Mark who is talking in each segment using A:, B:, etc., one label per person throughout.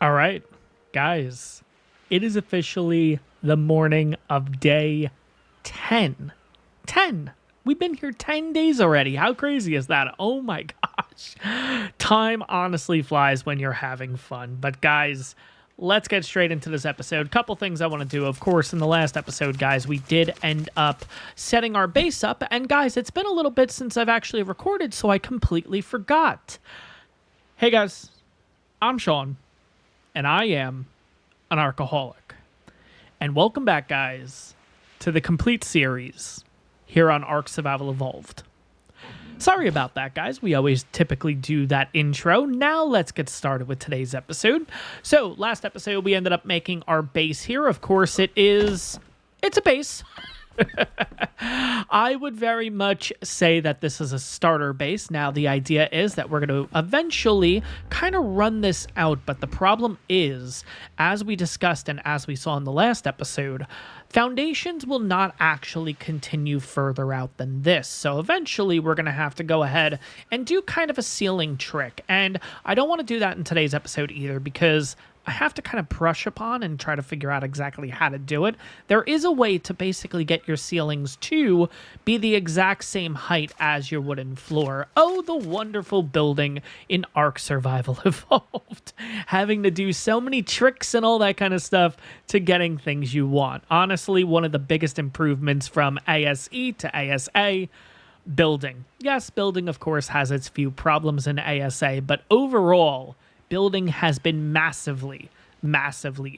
A: All right, guys, it is officially the morning of day 10. 10. We've been here 10 days already. How crazy is that? Oh my gosh. Time honestly flies when you're having fun. But guys, let's get straight into this episode. Couple things I want to do. Of course, in the last episode, guys, we did end up setting our base up. And guys, it's been a little bit since I've actually recorded, so I completely forgot. Hey guys, I'm Sean, and I am an ARKaholic. And welcome back, guys, to the complete series here on ARK Survival Evolved. Sorry about that, guys. We always typically do that intro. Now let's get started with today's episode. So last episode, we ended up making our base here. Of course, it's a base. I would very much say that this is a starter base. Now, the idea is that we're going to eventually kind of run this out, but the problem is, as we discussed and as we saw in the last episode, foundations will not actually continue further out than this. So eventually we're going to have to go ahead and do kind of a ceiling trick. And I don't want to do that in today's episode either, because I have to kind of brush upon and try to figure out exactly how to do it. There is a way to basically get your ceilings to be the exact same height as your wooden floor. Oh, the wonderful building in ARK Survival Evolved. Having to do so many tricks and all that kind of stuff to getting things you want. Honestly, one of the biggest improvements from ASE to ASA. Building. Yes, building, of course, has its few problems in ASA, but overall, building has been massively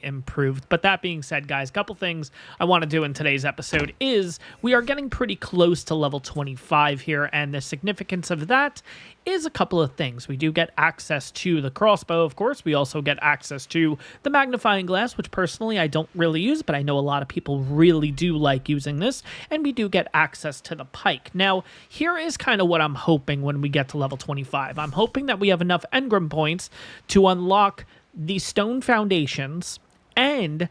A: improved. But that being said, guys, a couple things I want to do in today's episode is we are getting pretty close to level 25 here, and the significance of that is a couple of things. We do get access to the crossbow, of course. We also get access to the magnifying glass, which personally I don't really use, but I know a lot of people really do like using this, and we do get access to the pike. Now, here is kind of what I'm hoping when we get to level 25. I'm hoping that we have enough Engram points to unlock the stone foundations and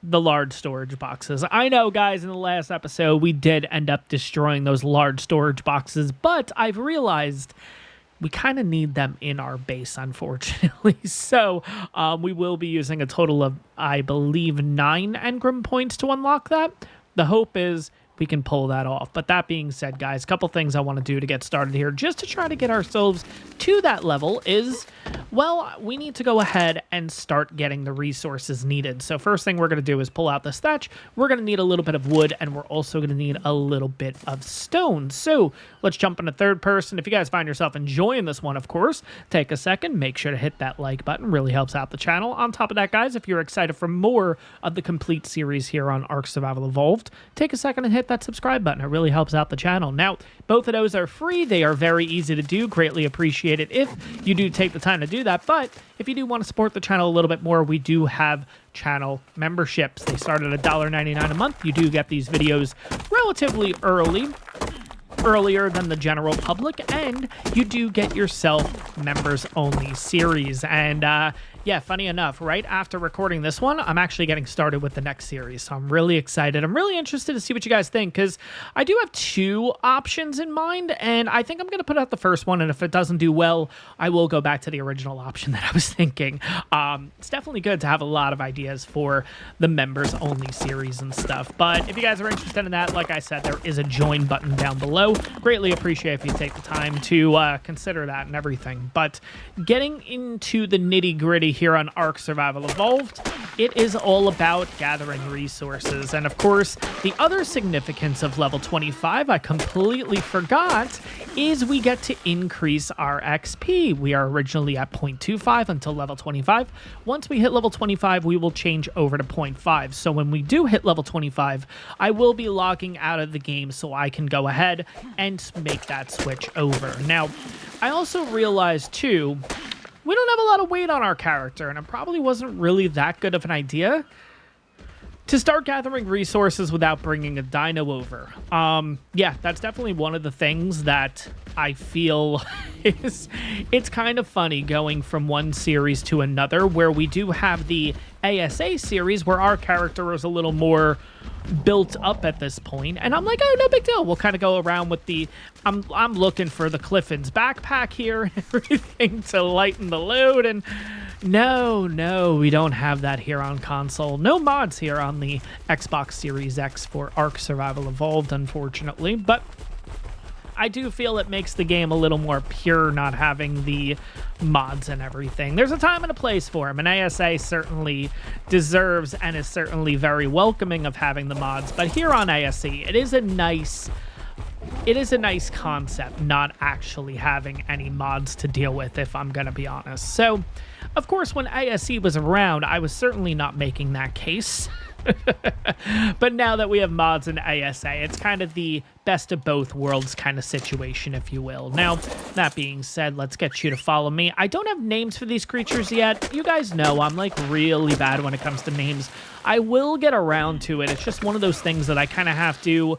A: the large storage boxes. I know, guys, in the last episode, we did end up destroying those large storage boxes, but I've realized we kind of need them in our base, unfortunately. So we will be using a total of, I believe, 9 Engram points to unlock that. The hope is we can pull that off. But that being said, guys, a couple things I want to do to get started here, just to try to get ourselves to that level is, well, we need to go ahead and start getting the resources needed. So first thing we're going to do is pull out the thatch. We're going to need a little bit of wood, and we're also going to need a little bit of stone. So let's jump into third person. If you guys find yourself enjoying this one, of course, take a second, make sure to hit that like button. Really helps out the channel. On top of that, guys, if you're excited for more of the complete series here on ARK Survival Evolved, take a second and hit that subscribe button. It really helps out the channel. Now, both of those are free. They are very easy to do. Greatly appreciate it if you do take the time to do that. But if you do want to support the channel a little bit more, we do have channel memberships. They start at $1.99 a month. You do get these videos relatively earlier than the general public, and you do get yourself members only series. And yeah, funny enough, right after recording this one, I'm actually getting started with the next series. So I'm really excited. I'm really interested to see what you guys think, because I do have 2 options in mind, and I think I'm going to put out the first one, and if it doesn't do well, I will go back to the original option that I was thinking. It's definitely good to have a lot of ideas for the members only series and stuff. But if you guys are interested in that, like I said, there is a join button down below. Greatly appreciate if you take the time to consider that and everything. But getting into the nitty-gritty here on ARK Survival Evolved, it is all about gathering resources. And of course, the other significance of level 25, I completely forgot, is we get to increase our XP. We are originally at 0.25 until level 25. Once we hit level 25, we will change over to 0.5. So when we do hit level 25, I will be logging out of the game so I can go ahead and make that switch over. Now, I also realized too, we don't have a lot of weight on our character, and it probably wasn't really that good of an idea to start gathering resources without bringing a dino over. Yeah, that's definitely one of the things that I feel is, it's kind of funny going from one series to another, where we do have the ASA series where our character is a little more built up at this point, and I'm like, oh, no big deal. We'll kind of go around with the, I'm looking for the Clifton's backpack here and everything to lighten the load, and No, we don't have that here on console. No mods here on the Xbox Series X for ARK Survival Evolved, unfortunately, but I do feel it makes the game a little more pure not having the mods and everything. There's a time and a place for them, and ASA certainly deserves and is certainly very welcoming of having the mods, but here on ASE, it is a nice concept not actually having any mods to deal with, if I'm gonna be honest. So, of course, when ASE was around, I was certainly not making that case. But now that we have mods in ASA, it's kind of the best of both worlds kind of situation, if you will. Now, that being said, let's get you to follow me. I don't have names for these creatures yet. You guys know I'm like really bad when it comes to names. I will get around to it. It's just one of those things that I kind of have to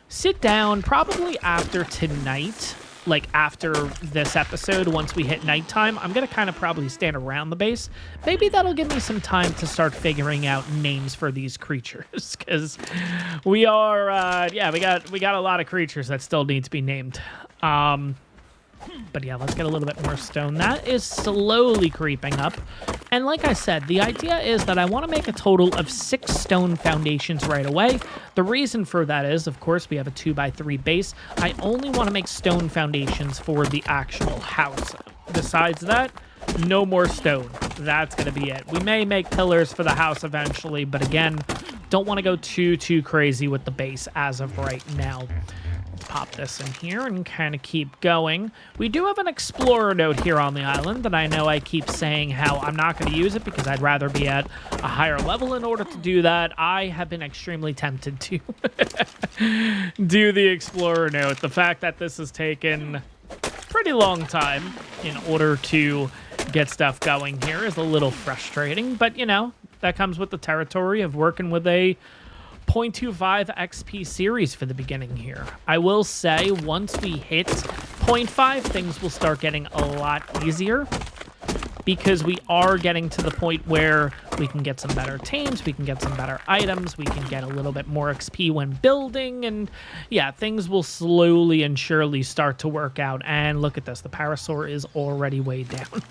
A: sit down probably after tonight, like after this episode. Once we hit nighttime, I'm gonna kind of probably stand around the base. Maybe that'll give me some time to start figuring out names for these creatures, because we are yeah, we got a lot of creatures that still need to be named. But yeah, let's get a little bit more stone. That is slowly creeping up. And like I said, the idea is that I want to make a total of 6 stone foundations right away. The reason for that is, of course, we have a 2x3 base. I only want to make stone foundations for the actual house. Besides that, no more stone. That's going to be it. We may make pillars for the house eventually, but again, don't want to go too crazy with the base as of right now. Pop this in here and kind of keep going. We do have an explorer node here on the island that I know I keep saying how I'm not going to use it because I'd rather be at a higher level in order to do that. I have been extremely tempted to do the explorer node. The fact that this has taken a pretty long time in order to get stuff going here is a little frustrating, but you know, that comes with the territory of working with a 0.25 XP series for the beginning here. I will say once we hit 0.5, things will start getting a lot easier because we are getting to the point where we can get some better tames, we can get some better items, we can get a little bit more XP when building, and yeah, things will slowly and surely start to work out. And look at this, the parasaur is already way down.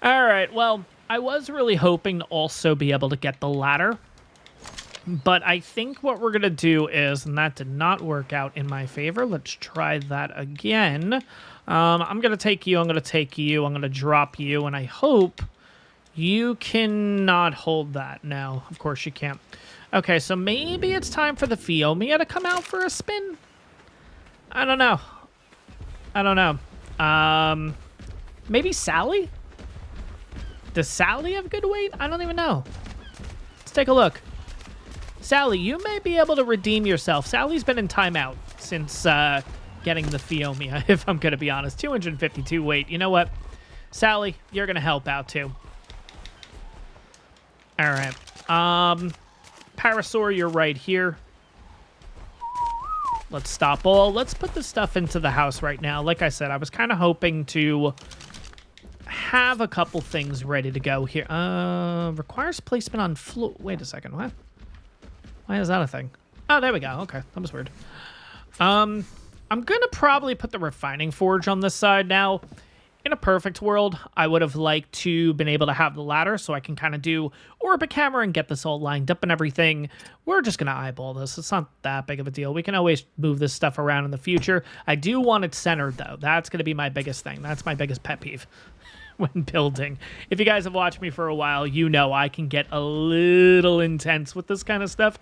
A: All right, well, I was really hoping to also be able to get the ladder, but I think what we're going to do is, and that did not work out in my favor. Let's try that again. I'm going to take you. I'm going to take you. I'm going to drop you. And I hope you cannot hold that. No, of course you can't. Okay, so maybe it's time for the Fiomia to come out for a spin. I don't know. I don't know. Maybe Sally? Does Sally have good weight? I don't even know. Let's take a look. Sally, you may be able to redeem yourself. Sally's been in timeout since getting the Fiomia, if I'm going to be honest. 252 weight. You know what? Sally, you're going to help out too. All right. Parasaur, you're right here. Let's stop all. Let's put the stuff into the house right now. Like I said, I was kind of hoping to have a couple things ready to go here. Requires placement on floor. Wait a second. What? Why is that a thing? Oh, there we go. Okay, that was weird. I'm gonna probably put the refining forge on this side now. In a perfect world, I would have liked to been able to have the ladder so I can kind of do orbit camera and get this all lined up and everything. We're just gonna eyeball this. It's not that big of a deal. We can always move this stuff around in the future. I do want it centered though. That's gonna be my biggest thing. That's my biggest pet peeve when building. If you guys have watched me for a while, you know I can get a little intense with this kind of stuff.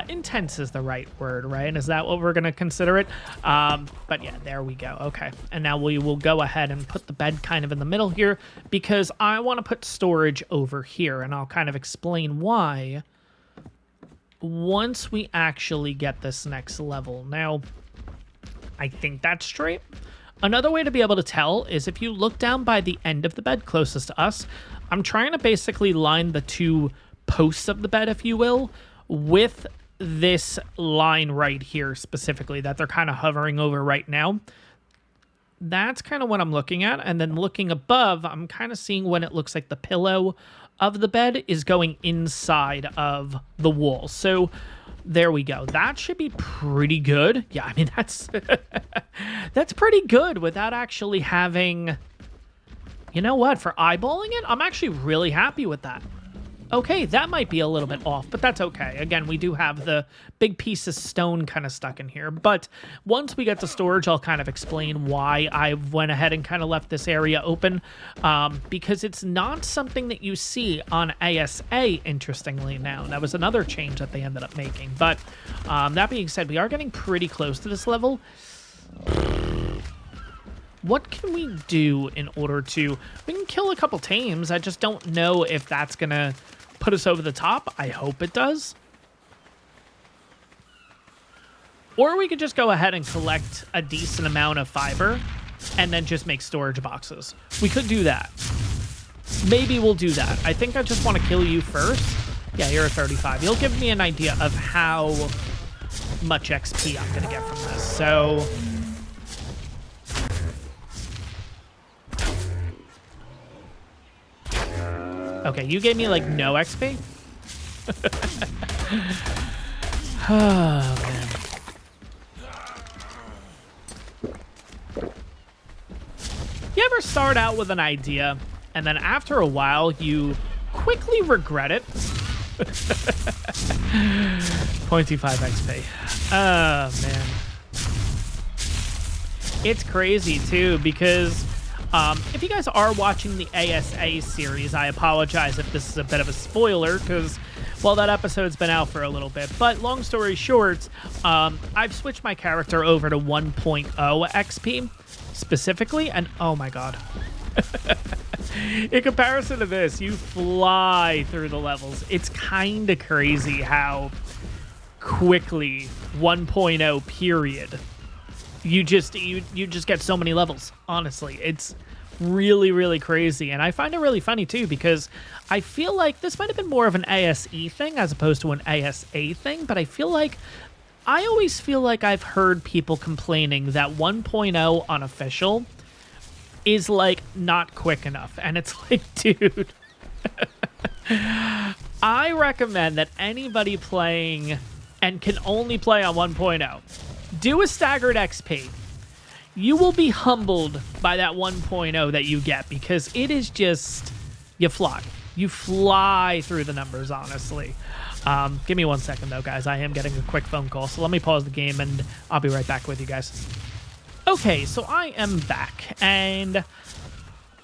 A: Intense is the right word, right? Is that what we're going to consider it? But yeah, there we go. Okay. And now we will go ahead and put the bed kind of in the middle here because I want to put storage over here, and I'll kind of explain why once we actually get this next level. Now, I think that's straight. Another way to be able to tell is if you look down by the end of the bed closest to us, I'm trying to basically line the 2 posts of the bed, if you will, with this line right here specifically that they're kind of hovering over right now. That's kind of what I'm looking at. And then looking above, I'm kind of seeing when it looks like the pillow of the bed is going inside of the wall. So there we go. That should be pretty good. Yeah, I mean, that's pretty good without actually having You know what? For eyeballing it, I'm actually really happy with that. Okay, that might be a little bit off, but that's okay. Again, we do have the big piece of stone kind of stuck in here. But once we get to storage, I'll kind of explain why I went ahead and kind of left this area open. Because it's not something that you see on ASA, interestingly now. That was another change that they ended up making. But that being said, we are getting pretty close to this level. What can we do in order to... We can kill a couple tames. I just don't know if that's going to put us over the top. I hope it does. Or we could just go ahead and collect a decent amount of fiber and then just make storage boxes. We could do that. Maybe we'll do that. I think I just want to kill you first. Yeah, you're a 35. You'll give me an idea of how much XP I'm going to get from this. So... Okay, you gave me, like, no XP? Oh, man. You ever start out with an idea, and then after a while, you quickly regret it? 0.25 XP. Oh, man. It's crazy, too, because... if you guys are watching the ASA series, I apologize if this is a bit of a spoiler, because, well, that episode's been out for a little bit. But long story short, I've switched my character over to 1.0 XP, specifically, and oh my god. In comparison to this, you fly through the levels. It's kind of crazy how quickly 1.0 period... You just get so many levels, honestly. It's really, really crazy. And I find it really funny, too, because I feel like this might have been more of an ASE thing as opposed to an ASA thing, but I always feel like I've heard people complaining that 1.0 unofficial is, like, not quick enough. And it's like, dude... I recommend that anybody playing and can only play on 1.0... do a staggered XP. You will be humbled by that 1.0 that you get, because it is just, you fly. You fly through the numbers, honestly. Give me 1 second, though, guys. I am getting a quick phone call, so let me pause the game, and I'll be right back with you guys. Okay, so I am back, and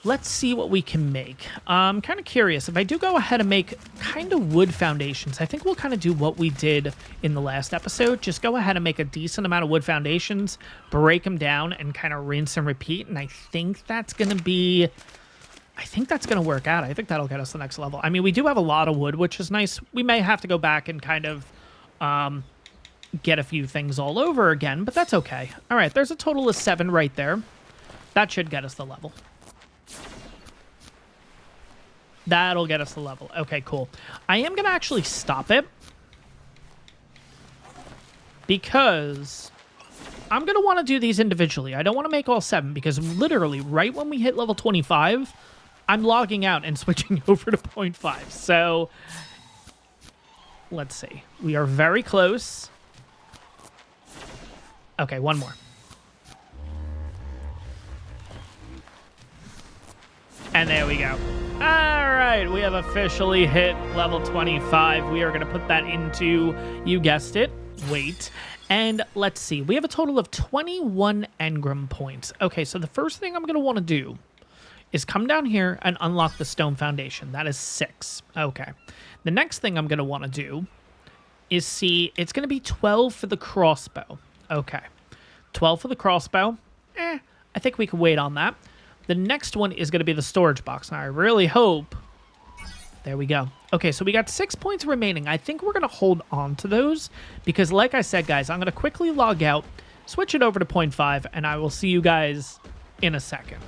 A: let's see what we can make. I'm kind of curious. If I do go ahead and make kind of wood foundations, I think we'll kind of do what we did in the last episode. Just go ahead and make a decent amount of wood foundations, break them down, and kind of rinse and repeat. And I think that's going to be... I think that's going to work out. I think that'll get us the next level. I mean, we do have a lot of wood, which is nice. We may have to go back and kind of get a few things all over again, but that's okay. All right, there's a total of 7 right there. That should get us the level. That'll get us the level. Okay, cool. I am going to actually stop it because I'm going to want to do these individually. I don't want to make all 7 because literally right when we hit level 25, I'm logging out and switching over to 0.5. So let's see. We are very close. Okay, one more. And there we go. All right, we have officially hit level 25. We are going to put that into, you guessed it, weight. And let's see, we have a total of 21 Engram points. Okay, so the first thing I'm going to want to do is come down here and unlock the stone foundation. That is 6. Okay. The next thing I'm going to want to do is see, it's going to be 12 for the crossbow. Okay. 12 for the crossbow. I think we can wait on that. The next one is going to be the storage box. Now, I really hope... There we go. Okay, so we got 6 points remaining. I think we're going to hold on to those because, like I said, guys, I'm going to quickly log out, switch it over to 0.5, and I will see you guys in a second.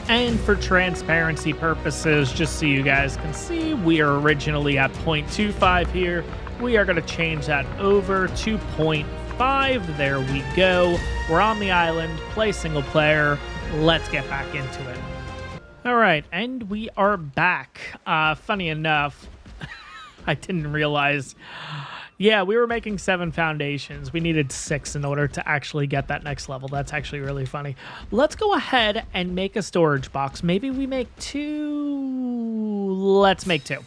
A: And for transparency purposes, just so you guys can see, we are originally at 0.25 here. We are going to change that over to 0.5. There we go. We're on the island, play single player. Let's get back into it. All right, and we are back. Funny enough, I didn't realize Yeah, we were making 7 foundations. We needed 6 in order to actually get that next level. That's actually really funny. Let's go ahead and make a storage box. Maybe we make 2. Let's make 2.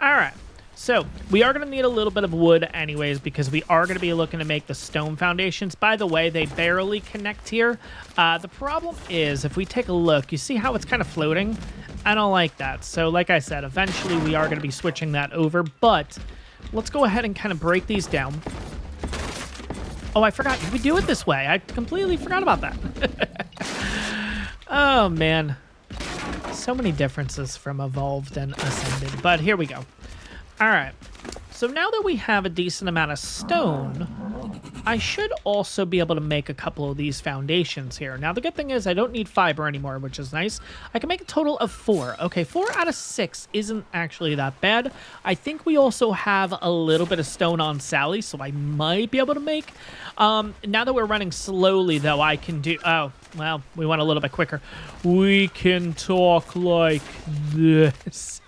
A: All right. So we are going to need a little bit of wood anyways, because we are going to be looking to make the stone foundations. By the way, they barely connect here. The problem is, if we take a look, you see how it's kind of floating? I don't like that. So like I said, eventually we are going to be switching that over, but let's go ahead and kind of break these down. Oh, I forgot. We do it this way. I completely forgot about that. Oh, man. So many differences from Evolved and Ascended, but here we go. All right, so now that we have a decent amount of stone, I should also be able to make a couple of these foundations here. Now, the good thing is I don't need fiber anymore, which is nice. I can make a total of 4. Okay, 4 out of 6 isn't actually that bad. I think we also have a little bit of stone on Sally, so I might be able to make. Now that we're running slowly, though, I can do... Oh, well, we went a little bit quicker. We can talk like this.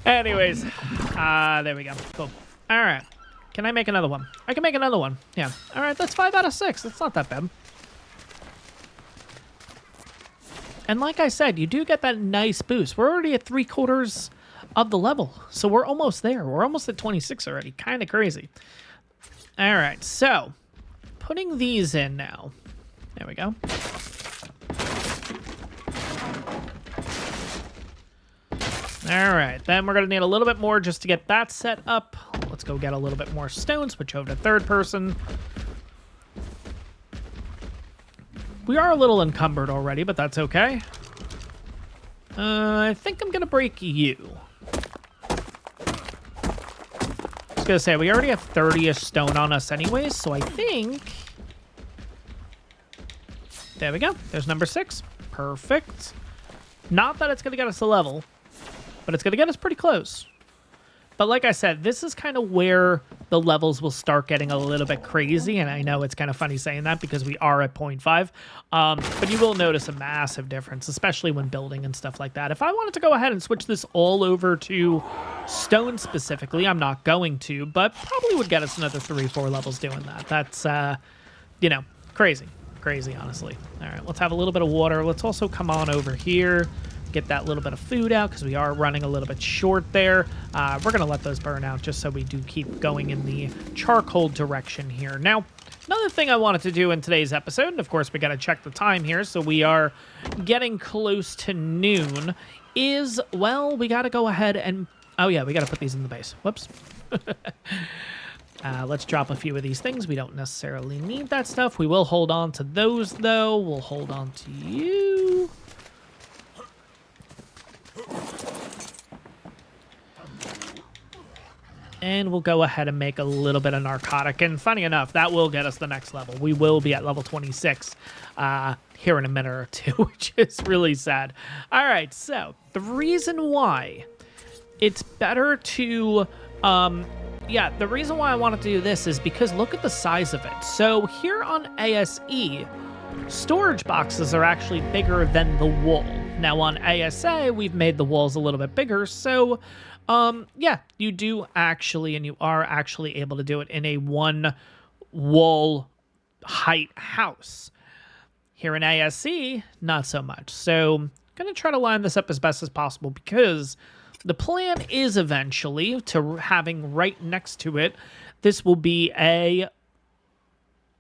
A: Anyways, there we go. Cool. All right. Can I make another one? I can make another one. Yeah. All right, that's 5 out of 6. That's not that bad. And like I said, you do get that nice boost. We're already at 3/4 of the level, so we're almost there. We're almost at 26 already. Kind of crazy. All right, so putting these in now. There we go. All right, then we're going to need a little bit more just to get that set up. Let's go get a little bit more stone, switch over to third person. We are a little encumbered already, but that's okay. I think I'm going to break you. I was going to say, we already have 30-ish stone on us anyways, so I think... There we go. There's number 6. Perfect. Not that it's going to get us a level, but it's going to get us pretty close. But like I said, this is kind of where the levels will start getting a little bit crazy, and I know it's kind of funny saying that because we are at 0.5, but you will notice a massive difference, especially when building and stuff like that. If I wanted to go ahead and switch this all over to stone specifically, I'm not going to, but probably would get us another 3-4 levels doing that. That's, you know, crazy, honestly. All right, let's have a little bit of water. Let's also come on over here. Get that little bit of food out because we are running a little bit short there. We're going to let those burn out just so we do keep going in the charcoal direction here. Now, another thing I wanted to do in today's episode, and of course we got to check the time here, so we are getting close to noon, is, well, we got to go ahead and... Oh yeah, we got to put these in the base. Whoops. Let's drop a few of these things. We don't necessarily need that stuff. We will hold on to those, though. We'll hold on to you. And we'll go ahead and make a little bit of narcotic. And funny enough, that will get us the next level. We will be at level 26 here in a minute or two, which is really sad. All right, so the reason why it's better to... yeah, the reason why I wanted to do this is because look at the size of it. So here on ASE, storage boxes are actually bigger than the wall. Now on ASA, we've made the walls a little bit bigger, so yeah, you do actually, and you are actually able to do it in a one wall height house. Here in ASE, not so much. So I'm going to try to line this up as best as possible because the plan is eventually to having right next to it, this will be a,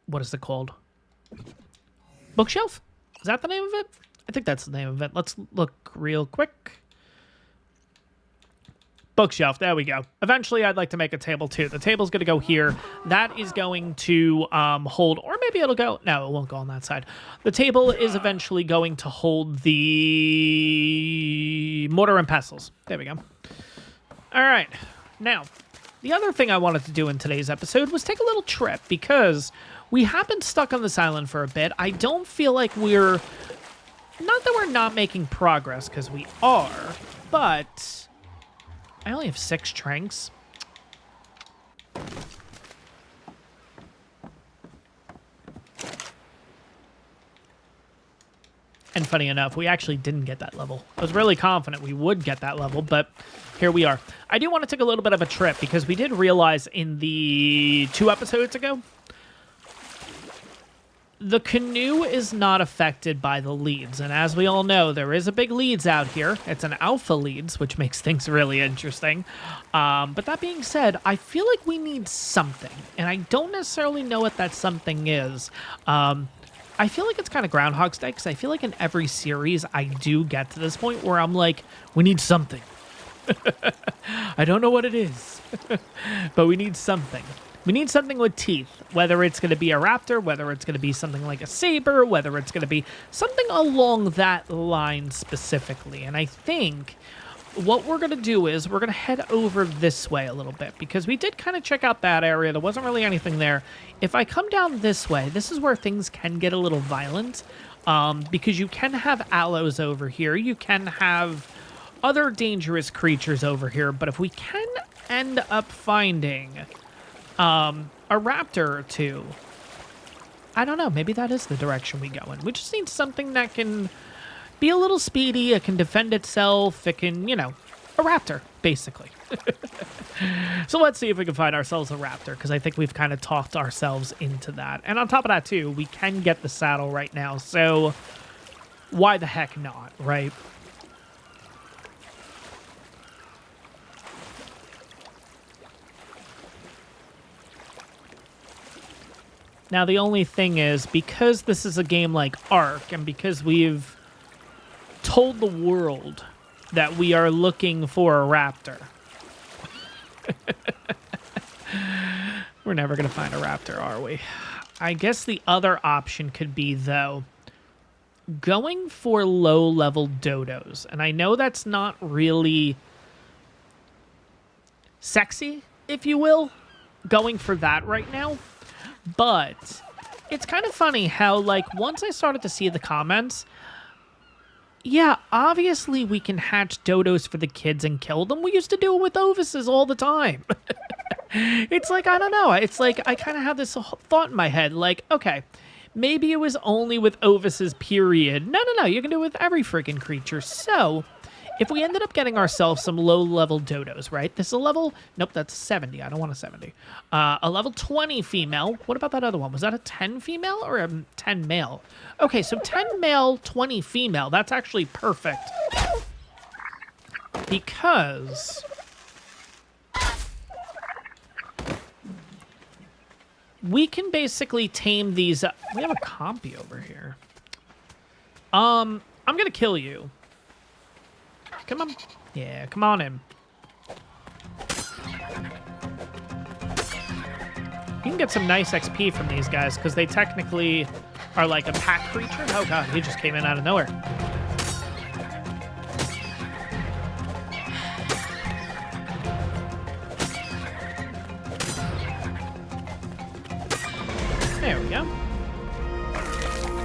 A: what is it called? Bookshelf? Is that the name of it? I think that's the name of it. Let's look real quick. Bookshelf. There we go. Eventually, I'd like to make a table too. The table's going to go here. That is going to hold, or maybe it'll go. No, it won't go on that side. The table is eventually going to hold the mortar and pestles. There we go. All right. Now, the other thing I wanted to do in today's episode was take a little trip because we have been stuck on this island for a bit. I don't feel like we're... Not that we're not making progress, because we are, but I only have 6 tranks. And And funny enough, we actually didn't get that level. I was really confident we would get that level, but here we are. I do want to take a little bit of a trip because we did realize in the 2 episodes ago, the canoe is not affected by the leads. And as we all know, there is a big leads out here. It's an alpha leads, which makes things really interesting. But that being said, I feel like we need something. And I don't necessarily know what that something is. I feel like it's kind of Groundhog's Day, because I feel like in every series I do get to this point where I'm like, we need something. I don't know what it is, but we need something. We need something with teeth, whether it's going to be a raptor, whether it's going to be something like a saber, whether it's going to be something along that line specifically. And I think what we're going to do is we're going to head over this way a little bit, because we did kind of check out that area. There wasn't really anything there. If I come down this way, this is where things can get a little violent, because you can have aloes over here. You can have other dangerous creatures over here. But if we can end up finding a raptor or two, I don't know, maybe that is the direction we go in. We just need something that can be a little speedy, it can defend itself, it can, you know, a raptor, basically. So let's see if we can find ourselves a raptor, because I think we've kind of talked ourselves into that. And on top of that, too, we can get the saddle right now, so why the heck not, right? Now, the only thing is, because this is a game like ARK, and because we've told the world that we are looking for a raptor, we're never going to find a raptor, are we? I guess the other option could be, though, going for low-level dodos. And I know that's not really sexy, if you will, going for that right now. But it's kind of funny how, like, once I started to see the comments, yeah, obviously we can hatch dodos for the kids and kill them. We used to do it with ovises all the time. It's like, I don't know. It's like I kind of have this thought in my head, like, okay, maybe it was only with ovises, period. No, you can do it with every freaking creature. So if we ended up getting ourselves some low-level dodos, right? This is a level... Nope, that's 70. I don't want a 70. A level 20 female. What about that other one? Was that a 10 female or a 10 male? Okay, so 10 male, 20 female. That's actually perfect. Because we can basically tame these... We have a compy over here. I'm going to kill you. Come on. Yeah, come on in. You can get some nice XP from these guys, because they technically are like a pack creature. Oh god, he just came in out of nowhere. There we go.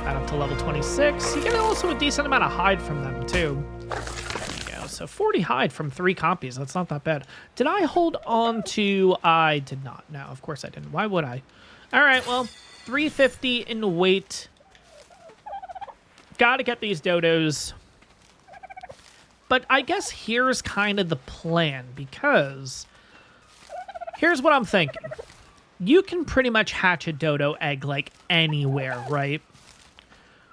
A: Got up to level 26. You get also a decent amount of hide from them, too. So 40 hide from 3 compies. That's not that bad. Did I hold on to... I did not. No, of course I didn't. Why would I? All right, well, 350 in weight. Got to get these dodos. But I guess here's kind of the plan, because here's what I'm thinking. You can pretty much hatch a dodo egg like anywhere, right?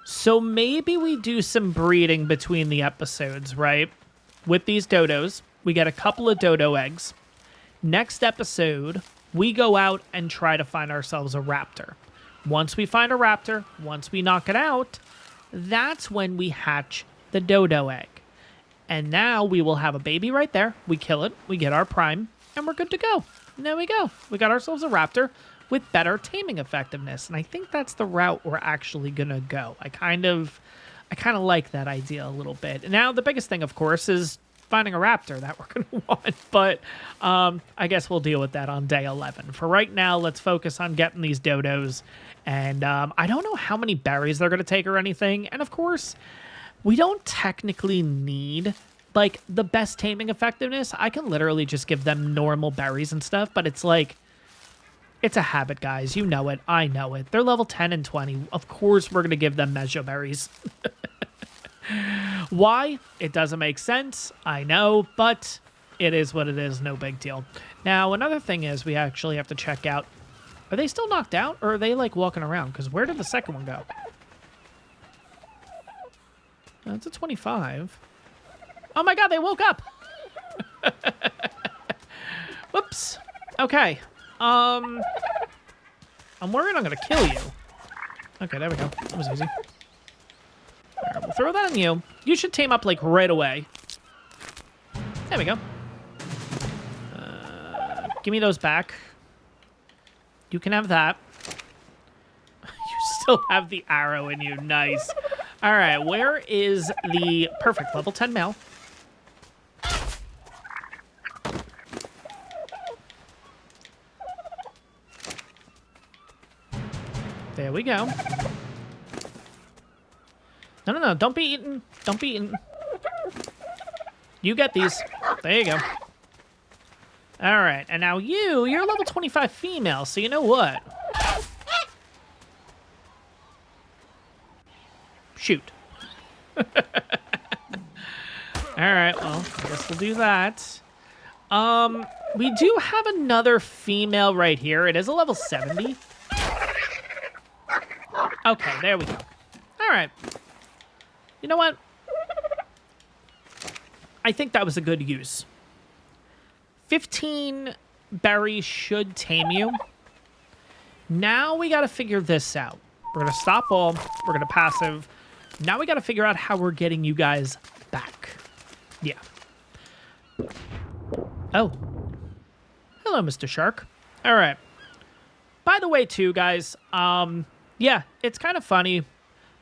A: So maybe we do some breeding between the episodes, right? With these dodos, we get a couple of dodo eggs. Next episode, we go out and try to find ourselves a raptor. Once we find a raptor, once we knock it out, that's when we hatch the dodo egg. And now we will have a baby right there. We kill it, we get our prime, and we're good to go. And there we go. We got ourselves a raptor with better taming effectiveness. And I think that's the route we're actually going to go. I kind of like that idea a little bit. Now, the biggest thing, of course, is finding a raptor that we're going to want. But I guess we'll deal with that on day 11. For right now, let's focus on getting these dodos. And I don't know how many berries they're going to take or anything. And, of course, we don't technically need, like, the best taming effectiveness. I can literally just give them normal berries and stuff. But it's like... It's a habit, guys. You know it. I know it. They're level 10 and 20. Of course, we're going to give them measure berries. Why? It doesn't make sense. I know, but it is what it is. No big deal. Now, another thing is we actually have to check out. Are they still knocked out, or are they, like, walking around? Because where did the second one go? That's a 25. Oh, my God, they woke up. Whoops. Okay. I'm worried I'm going to kill you. Okay, there we go. That was easy. All right, we'll throw that on you. You should tame up, like, right away. There we go. Give me those back. You can have that. You still have the arrow in you. Nice. All right, where is the perfect level 10 male? There we go. No, no, no. Don't be eaten. Don't be eaten. You get these. There you go. All right. And now you're a level 25 female, so you know what? Shoot. All right. Well, I guess we'll do that. We do have another female right here. It is a level 70. Okay, there we go. All right. You know what? I think that was a good use. 15 berries should tame you. Now we got to figure this out. We're going to stop all. We're going to passive. Now we got to figure out how we're getting you guys back. Yeah. Oh. Hello, Mr. Shark. All right. By the way, too, guys, yeah, it's kind of funny.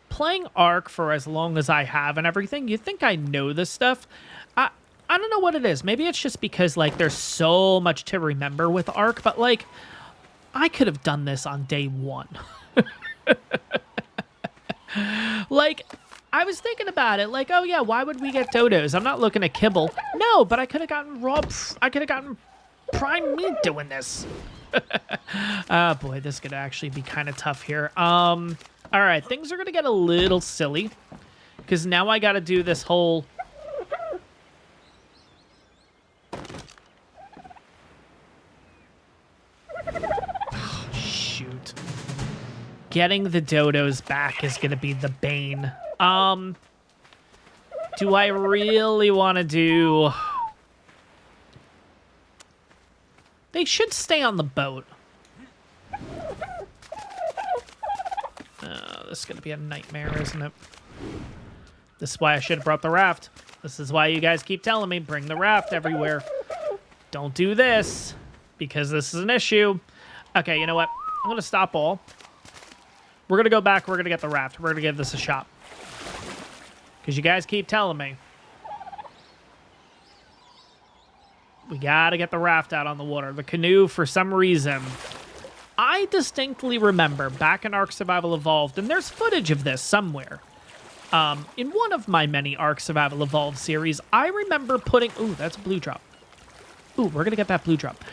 A: Playing ARK for as long as I have and everything, you think I know this stuff. I don't know what it is. Maybe it's just because, like, there's so much to remember with ARK, but, like, I could have done this on day one. Like, I was thinking about it, like, oh, yeah, why would we get Dodos? I'm not looking at kibble. No, but I could have gotten raw, I could have gotten prime meat doing this. Oh, boy, this could actually be kind of tough here. All right, things are going to get a little silly because now I got to do this whole... Oh, shoot. Getting the Dodos back is going to be the bane. Do I really want to do... They should stay on the boat. This is going to be a nightmare, isn't it? This is why I should have brought the raft. This is why you guys keep telling me, bring the raft everywhere. Don't do this, because this is an issue. Okay, you know what? I'm going to stop all. We're going to go back. We're going to get the raft. We're going to give this a shot. Because you guys keep telling me. We got to get the raft out on the water. The canoe, for some reason... I distinctly remember back in ARK Survival Evolved, and there's footage of this somewhere. In one of my many ARK Survival Evolved series, I remember putting... Ooh, that's a blue drop. Ooh, we're going to get that blue drop.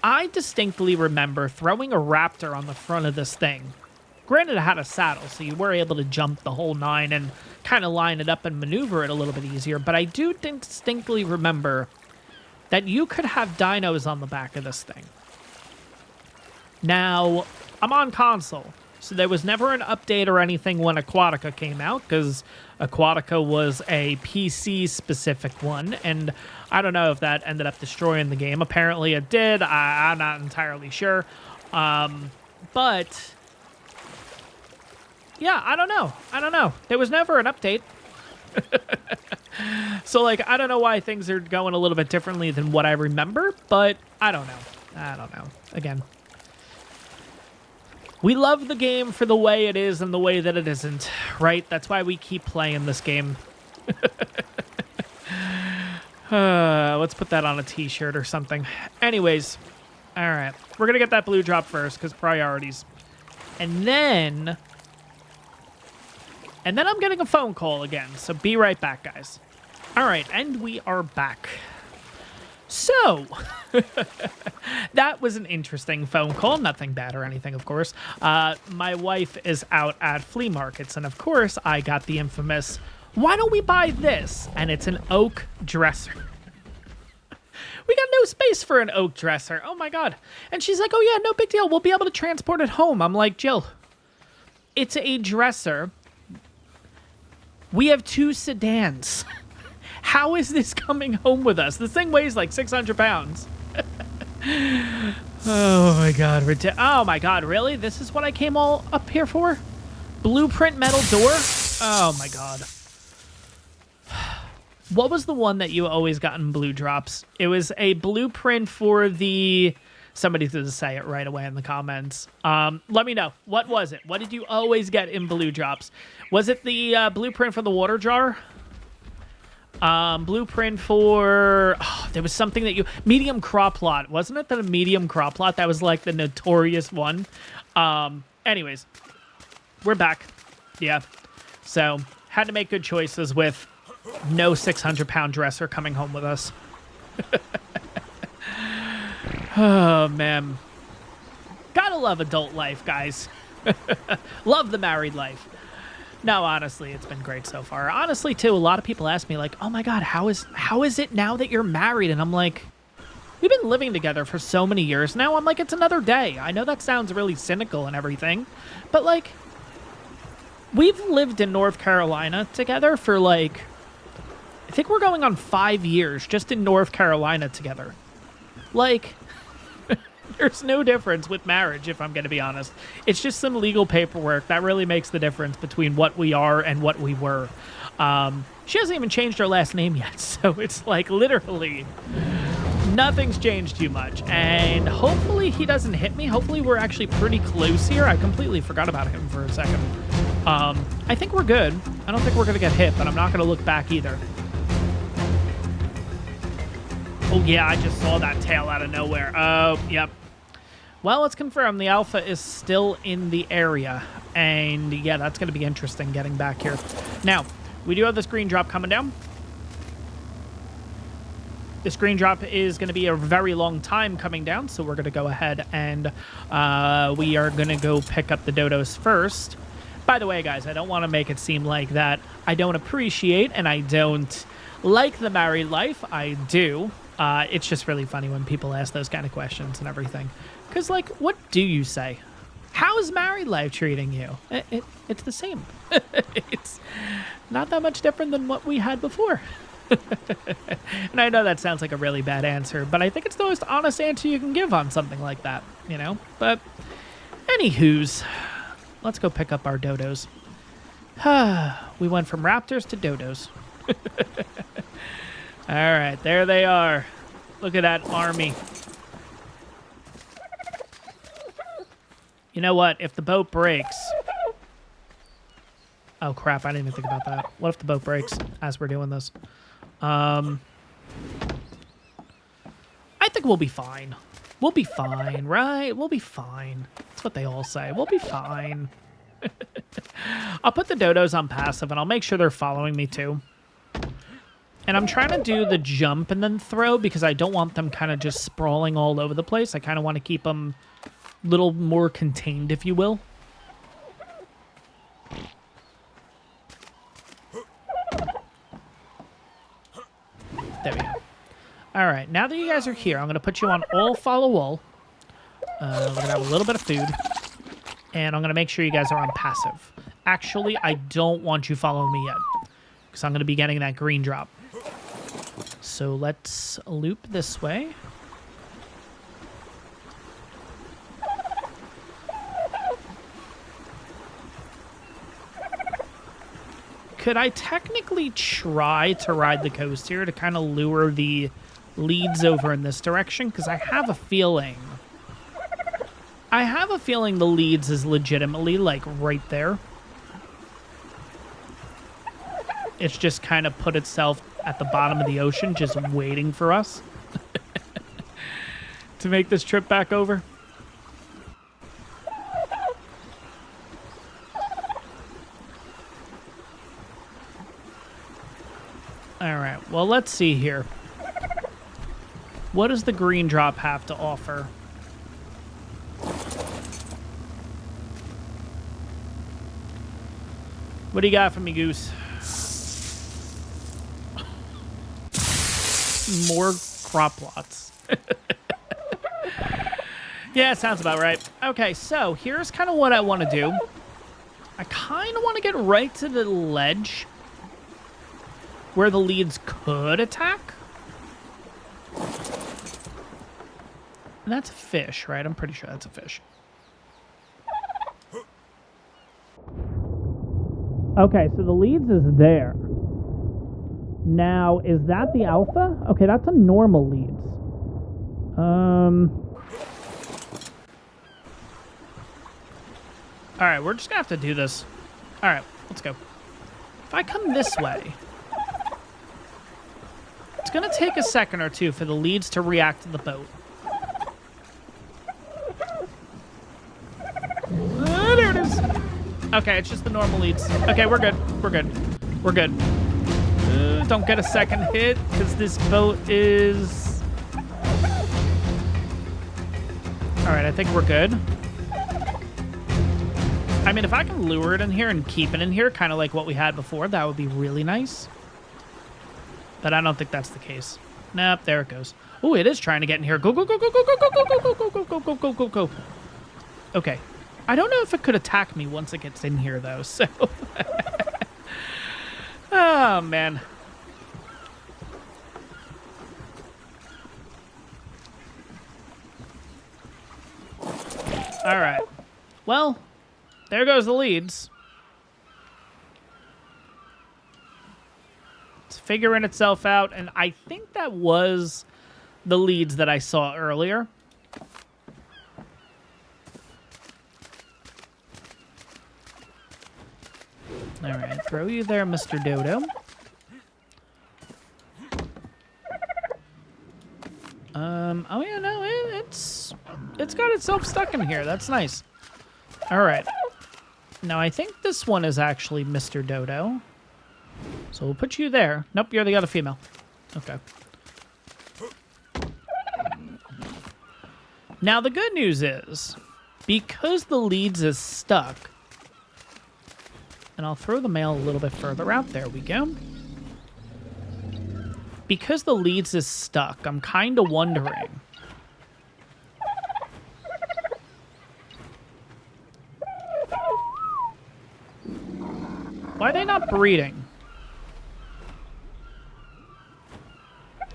A: I distinctly remember throwing a raptor on the front of this thing. Granted, it had a saddle, so you were able to jump the whole 9 and kind of line it up and maneuver it a little bit easier. But I do distinctly remember that you could have dinos on the back of this thing. Now, I'm on console, so there was never an update or anything when Aquatica came out, because Aquatica was a PC-specific one, and I don't know if that ended up destroying the game. Apparently it did. I'm not entirely sure. But, yeah, I don't know. I don't know. There was never an update. So, like, I don't know why things are going a little bit differently than what I remember, but I don't know. I don't know. Again... We love the game for the way it is and the way that it isn't, right? That's why we keep playing this game. Let's put that on a t-shirt or something. Anyways, all right. We're going to get that blue drop first because priorities. And then I'm getting a phone call again. So be right back, guys. All right, and we are back. So, that was an interesting phone call. Nothing bad or anything, of course. My wife is out at flea markets, and of course, I got the infamous, Why don't we buy this? And it's an oak dresser. We got no space for an oak dresser. Oh my God. And she's like, oh yeah, no big deal. We'll be able to transport it home. I'm like, Jill, it's a dresser. We have 2 sedans. How is this coming home with us? This thing weighs like 600 pounds. Oh my God. Oh my God, really? This is what I came all up here for? Blueprint metal door? Oh my God. What was the one that you always got in blue drops? It was a blueprint for the... Somebody could say it right away in the comments. Let me know. What was it? What did you always get in blue drops? Was it the blueprint for the water jar? Blueprint for... Oh, there was something that you... Medium crop lot. Wasn't it the medium crop lot? That was like the notorious one. Anyways. We're back. Yeah. So, had to make good choices with... No 600-pound dresser coming home with us. Oh, man. Gotta love adult life, guys. Love the married life. No, honestly, it's been great so far. Honestly, too, a lot of people ask me, like, oh, my God, how is it now that you're married? And I'm like, we've been living together for so many years now. I'm like, it's another day. I know that sounds really cynical and everything. But, like, we've lived in North Carolina together for, like... I think we're going on 5 years just in North Carolina together. Like, there's no difference with marriage, if I'm going to be honest. It's just some legal paperwork that really makes the difference between what we are and what we were. She hasn't even changed her last name yet, so it's like literally nothing's changed too much. And hopefully he doesn't hit me. Hopefully we're actually pretty close here. I completely forgot about him for a second. I think we're good. I don't think we're going to get hit, but I'm not going to look back either. Oh, yeah, I just saw that tail out of nowhere. Oh, yep. Well, let's confirm the alpha is still in the area. And, yeah, that's going to be interesting getting back here. Now, we do have this green drop coming down. This green drop is going to be a very long time coming down, so we're going to go ahead and we are going to go pick up the Dodos first. By the way, guys, I don't want to make it seem like that I don't appreciate and I don't like the married life. I do. It's just really funny when people ask those kind of questions and everything. Because, like, what do you say? How is married life treating you? It's the same. It's not that much different than what we had before. And I know that sounds like a really bad answer, but I think it's the most honest answer you can give on something like that, you know? But, anywho's, let's go pick up our Dodos. We went from raptors to Dodos. All right, there they are. Look at that army. You know what? If the boat breaks... Oh, crap. I didn't even think about that. What if the boat breaks as we're doing this? I think we'll be fine. We'll be fine, right? We'll be fine. That's what they all say. We'll be fine. I'll put the Dodos on passive, and I'll make sure they're following me, too. And I'm trying to do the jump and then throw because I don't want them kind of just sprawling all over the place. I kind of want to keep them a little more contained, if you will. There we go. All right, now that you guys are here, I'm going to put you on all follow all. We're going to have a little bit of food. And I'm going to make sure you guys are on passive. Actually, I don't want you following me yet because I'm going to be getting that green drop. So let's loop this way. Could I technically try to ride the coast here to kind of lure the leads over in this direction? Because I have a feeling... the leads is legitimately, like, right there. It's just kind of put itself at the bottom of the ocean, just waiting for us to make this trip back over. All right, well, let's see here. What does the green drop have to offer? What do you got for me, Goose? more crop plots. Yeah, sounds about right. Okay, so here's kind of what I want to do. I kind of want to get right to the ledge where the leads could attack. And that's a fish, right? I'm pretty sure that's a fish. Okay, so the leads is there. Now, is that the alpha? Okay, that's a normal leads. Alright, we're just gonna have to do this. Alright, let's go. If I come this way, it's gonna take a second or two for the leads to react to the boat. There it is. Okay, it's just the normal leads. Okay, we're good. We're good. We're good. Don't get a second hit, because this boat is... Alright, I think we're good. I mean, if I can lure it in here and keep it in here, kind of like what we had before, that would be really nice. But I don't think that's the case. Nope, there it goes. Oh, it is trying to get in here. Go, go, go, go, go, go, go, go, go, go, go, go, go, go, go, go. Okay. I don't know if it could attack me once it gets in here, though, so... Oh, man. All right. Well, there goes the leads. It's figuring itself out, and I think that was the leads that I saw earlier. All right, throw you there, Mr. Dodo. Oh yeah, no, it's got itself stuck in here. That's nice. All right. Now, I think this one is actually Mr. Dodo. So we'll put you there. Nope, you're the other female. Okay. Now, the good news is, because the leads is stuck, and I'll throw the male a little bit further out. There we go. Because the leads is stuck, I'm kind of wondering. Why are they not breeding?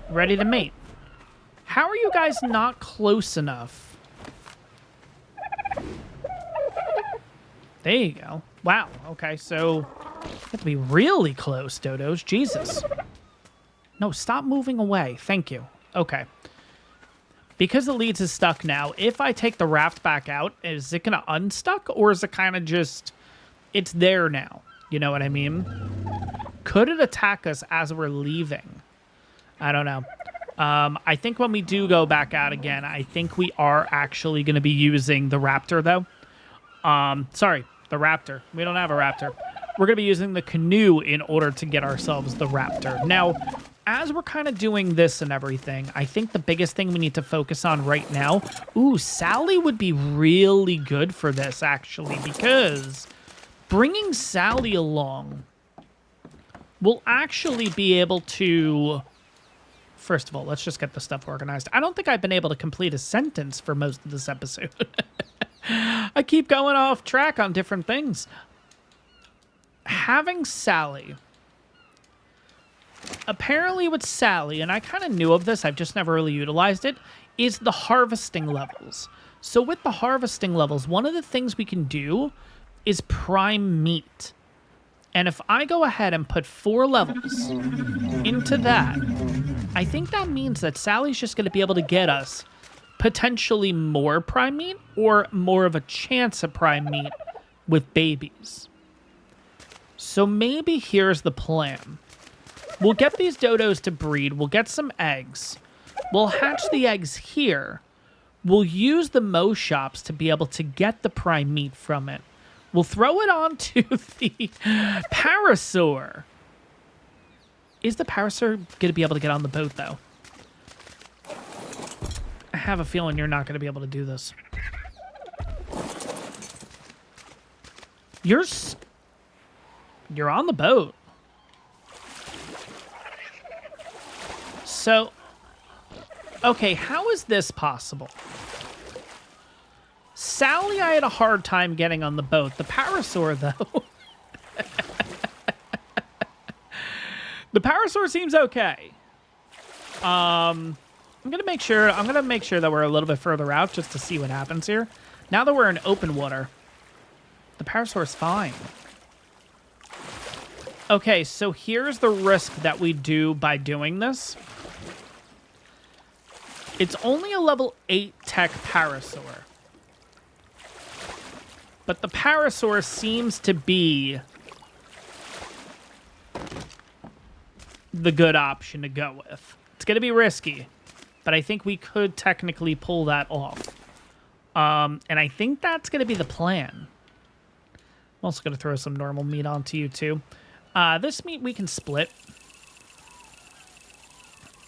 A: Ready to mate. How are you guys not close enough? There you go. Wow, okay, so you have to be really close, Dodos. Jesus. No, stop moving away. Thank you. Okay. Because the leads is stuck now, if I take the raft back out, is it going to unstuck? Or is it kind of just, it's there now? You know what I mean? Could it attack us as we're leaving? I don't know. I think when we do go back out again, I think we are actually going to be using the raptor, though. Sorry, the raptor. We don't have a raptor. We're going to be using the canoe in order to get ourselves the raptor. Now, as we're kind of doing this and everything, I think the biggest thing we need to focus on right now... Ooh, Sally would be really good for this, actually, because bringing Sally along will actually be able to... First of all, let's just get the stuff organized. I don't think I've been able to complete a sentence for most of this episode. I keep going off track on different things. Having Sally... Apparently with Sally, and I kind of knew of this, I've just never really utilized it, is the harvesting levels. So with the harvesting levels, one of the things we can do is prime meat. And if I go ahead and put 4 levels into that, I think that means that Sally's just going to be able to get us potentially more prime meat or more of a chance of prime meat with babies. So maybe here's the plan. We'll get these dodos to breed. We'll get some eggs. We'll hatch the eggs here. We'll use the Mo shops to be able to get the prime meat from it. We'll throw it onto the parasaur. Is the parasaur going to be able to get on the boat, though? I have a feeling you're not going to be able to do this. You're on the boat. So, Okay, how is this possible? Sally, I had a hard time getting on the boat. The Parasaur, though. The Parasaur seems okay. I'm gonna make sure that we're a little bit further out just to see what happens here. Now that we're in open water, the Parasaur's fine. Okay, so here's the risk that we do by doing this. It's only a level 8 tech Parasaur. But the Parasaur seems to be the good option to go with. It's going to be risky, but I think we could technically pull that off. And I think that's going to be the plan. I'm also going to throw some normal meat onto you, too. This meat we can split.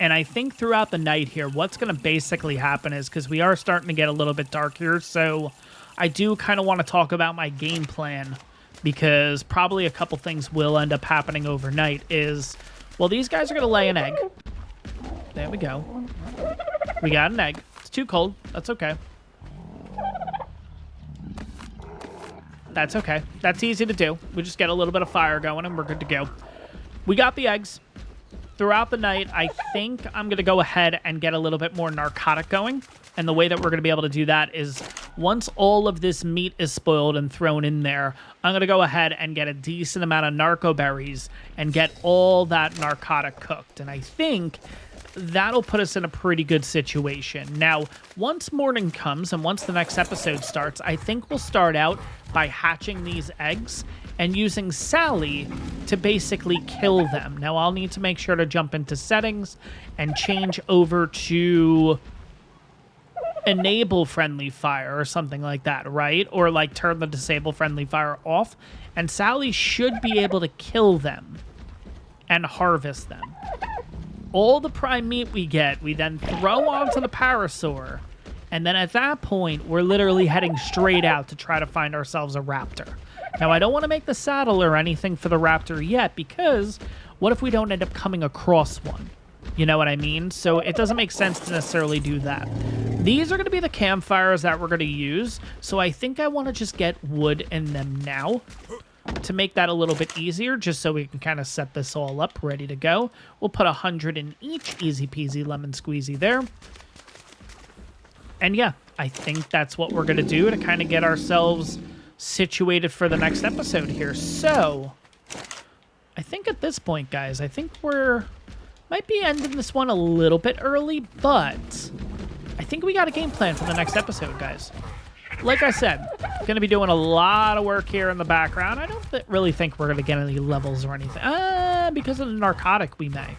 A: And I think throughout the night here, what's going to basically happen is, because we are starting to get a little bit dark here, so I do kind of want to talk about my game plan, because probably a couple things will end up happening overnight is, well, these guys are going to lay an egg. There we go. We got an egg. It's too cold. That's okay. That's okay. That's easy to do. We just get a little bit of fire going and we're good to go. We got the eggs. Throughout the night, I think I'm going to go ahead and get a little bit more narcotic going. And the way that we're going to be able to do that is once all of this meat is spoiled and thrown in there, I'm going to go ahead and get a decent amount of narco berries and get all that narcotic cooked. And I think that'll put us in a pretty good situation. Now, once morning comes and once the next episode starts, I think we'll start out by hatching these eggs and using Sally to basically kill them. Now, I'll need to make sure to jump into settings and change over to enable friendly fire or something like that, right? Or like turn the disable friendly fire off. And Sally should be able to kill them and harvest them. All the prime meat we get, we then throw onto the Parasaur. And then at that point, we're literally heading straight out to try to find ourselves a raptor. Now, I don't want to make the saddle or anything for the raptor yet, because what if we don't end up coming across one? You know what I mean? So it doesn't make sense to necessarily do that. These are going to be the campfires that we're going to use. So I think I want to just get wood in them now to make that a little bit easier, just so we can kind of set this all up ready to go. We'll put 100 in each. Easy peasy lemon squeezy there. And yeah, I think that's what we're going to do to kind of get ourselves situated for the next episode here. So I think at this point, guys, I think might be ending this one a little bit early, but I think we got a game plan for the next episode, guys. Like I said, going to be doing a lot of work here in the background. I don't really think we're going to get any levels or anything. Because of the narcotic, we may.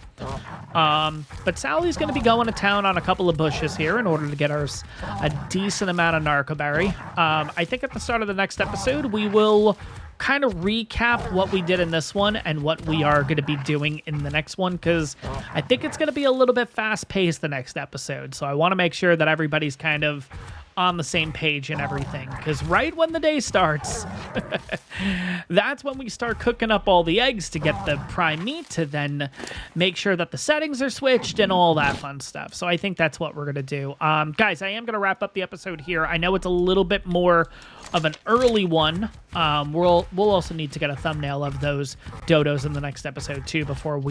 A: But Sally's going to be going to town on a couple of bushes here in order to get us a decent amount of narcoberry. I think at the start of the next episode, we will kind of recap what we did in this one and what we are going to be doing in the next one, because I think it's going to be a little bit fast-paced the next episode. So I want to make sure that everybody's kind of on the same page and everything, because right when the day starts, that's when we start cooking up all the eggs to get the prime meat, to then make sure that the settings are switched and all that fun stuff. So I think that's what we're going to do. Guys, I am going to wrap up the episode here. I know it's a little bit more of an early one. We'll also need to get a thumbnail of those dodos in the next episode too, before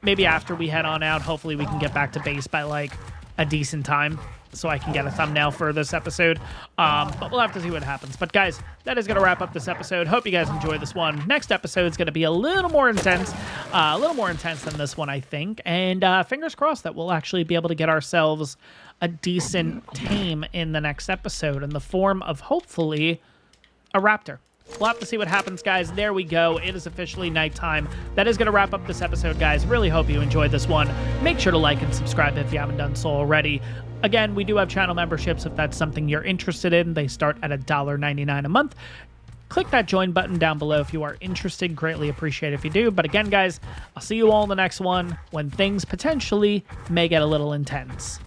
A: maybe after we head on out. Hopefully we can get back to base by like a decent time, so I can get a thumbnail for this episode. But we'll have to see what happens. But guys, that is going to wrap up this episode. Hope you guys enjoyed this one. Next episode is going to be a little more intense than this one, I think. And fingers crossed that we'll actually be able to get ourselves a decent tame in the next episode in the form of, hopefully, a raptor. We'll have to see what happens, guys. There we go. It is officially nighttime. That is going to wrap up this episode, guys. Really hope you enjoyed this one. Make sure to like and subscribe if you haven't done so already. Again, we do have channel memberships if that's something you're interested in. They start at $1.99 a month. Click that join button down below if you are interested. Greatly appreciate it if you do. But again, guys, I'll see you all in the next one when things potentially may get a little intense.